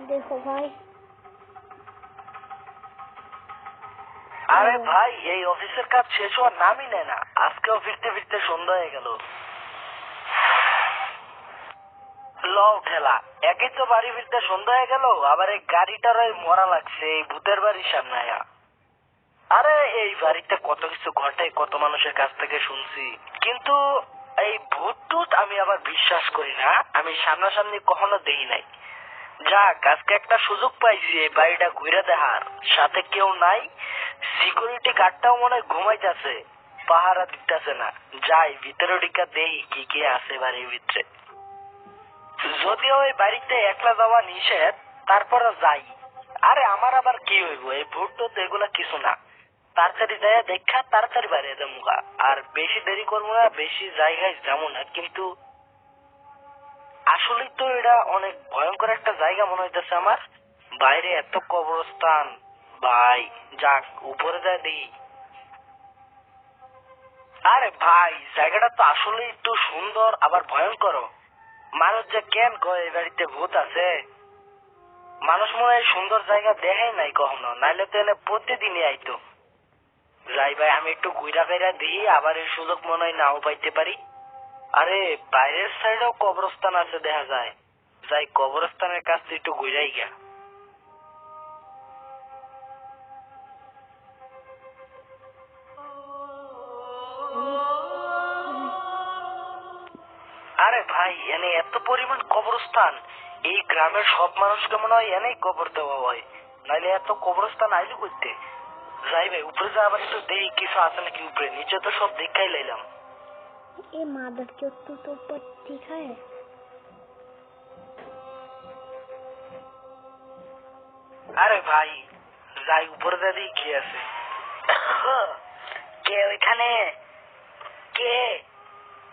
দেখো ভাই। আরে ভাই, এই অফিসের কাজ শেষ হওয়ার নামই নেয় না। আজকেও ফিরতে ফিরতে সন্ধ্যা হয়ে গেল। লও ঠেলা, একই তো বাড়ি ফিরতে সন্ধ্যা হয়ে গেল, আবার এই গাড়িটার মরা লাগছে এই ভূতের বাড়ির সামনে আয়া। আরে এই বাড়িতে কত কিছু ঘটে, কত মানুষের কাছ থেকে শুনছি, কিন্তু এই ভূত টুত আমি আবার বিশ্বাস করি না। আমি সামনাসামনি কখনো দেখি নাই। যাক, আজকে একটা সুযোগ পাইছি এই বাড়িটা ঘুরে দেখার। সাথে কেউ নাই, সিকিউরিটি গার্ডটাও মনে হয় ঘুমাইতেছে, পাহারা দিতেছে না। যাই ভিতরে ঢিকা দেই কি কি আছে বাড়ির ভিতরে। যদিও এই বাড়িতে একলা যাওয়া নিষেধ, তারপরও যাই। আরে আমার আবার কি হইব, এই ভূত টুত এগুলা কিছু না। তাড়াতাড়ি যায় দেখা তাড়াতাড়ি বাইরে যাবো। আর বেশি দেরি করবো না, বেশি জায়গায় যাবো না। কিন্তু আসলে তো এটা অনেক ভয়ঙ্কর একটা জায়গা মনে হইতেছে আমার। বাইরে এত কবরস্থান ভাই। যাক, উপরে যায় দেখি। আরে ভাই, জায়গাটা তো আসলে একটু সুন্দর আবার ভয়ঙ্কর। মানুষ যে কেন কয় এই বাড়িতে ভূত আছে, মানুষ মনে হয় সুন্দর জায়গা দেখেই নাই কখনো, নাইলে তো এনে প্রতিদিনই আইতো। যাই ভাই, আমি একটু ঘুরা ফেরা দিই, আবার এই সুযোগ মনে হয় নাও পাইতে পারি। আরে বাইরের সাইডেও কবরস্থান আছে দেখা যায়। যাই কবরস্থানের কাছ থেকে একটু ঘুরাই গিয়া। আরে ভাই, এনে এত পরিমাণ কবরস্থান, এই গ্রামের সব মানুষকে মনে হয় এনেই কবর দেওয়া হয়, নাইলে এত কবরস্থান আইলে করতে। যাই ভাই, উপরে যা আবার একটু দেখি কিছু আছে নাকি উপরে। নিচে তো সব দেখাই লাইলাম। ये मादर चोद तो ऊपर दिखा है। আরে ভাই, যাই উপরে যা দেখি কি আছে। কে ওইখানে? কে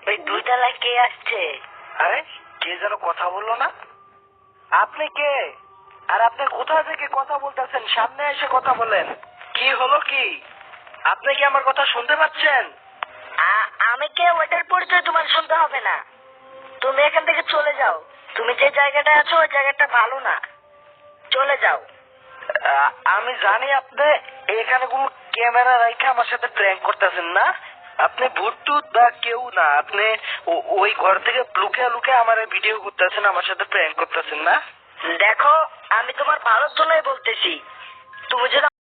ওই দুইতলায় কে আসছে? আরে কে যেন কথা বললো না? আপনি কে? আর আপনি কোথা থেকে কথা বলতেছেন? সামনে এসে কথা বলেন। কি হলো কি? আপনি কি আমার কথা শুনতে পাচ্ছেন? আমি কে ওটার পরিচয় তোমার শুনতে হবে না। তুমি এখান থেকে চলে যাও। তুমি যে জায়গাটায় আছো ওই জায়গাটা ভালো না, চলে যাও। আমি জানি আপনি এখানে কোন ক্যামেরা রাখে আমার সাথে প্র্যাঙ্ক করতেছেন না। আপনি ভূত বা কেউ না। আপনি ওই ঘর থেকে লুকিয়ে লুকিয়ে আমার ভিডিও করতেছেন, আমার সাথে প্র্যাঙ্ক করতেছেন না। দেখো, আমি তোমার ভালোর জন্যই বলতেছি। তুমি যদি